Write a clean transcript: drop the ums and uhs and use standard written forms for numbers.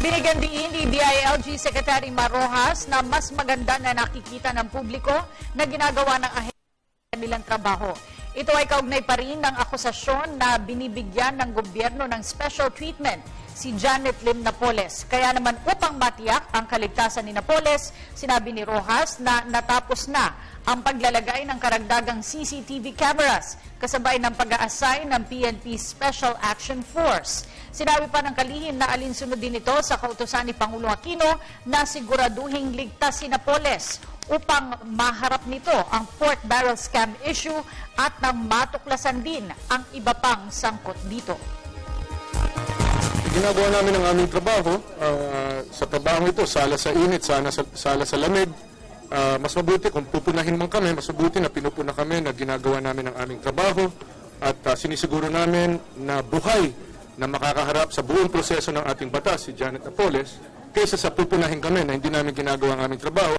Binigyan din ni DILG Secretary Marojas na mas maganda na nakikita ng publiko na ginagawa ng ahensya nilang trabaho. Ito ay kaugnay pa rin ng akusasyon na binibigyan ng gobyerno ng special treatment si Janet Lim Napoles. Kaya naman upang matiyak ang kaligtasan ni Napoles, sinabi ni Rojas na natapos na ang paglalagay ng karagdagang CCTV cameras kasabay ng pag-a-assign ng PNP Special Action Force. Sinabi pa ng kalihim na alinsunod din ito sa kautusan ni Pangulong Aquino na siguraduhing ligtas si Napoles upang maharap nito ang pork barrel scam issue at nang matuklasan din ang iba pang sangkot dito. Ginagawa namin ang aming trabaho. Sa trabaho ito, sala sa init, sala sa lamig. Mas mabuti kung pupunahin man kami, mas mabuti na pinupuna kami na ginagawa namin ang aming trabaho at sinisiguro namin na buhay na makakaharap sa buong proseso ng ating batas si Janet Napoles kaysa sa pupunahin kami na hindi namin ginagawa ang aming trabaho.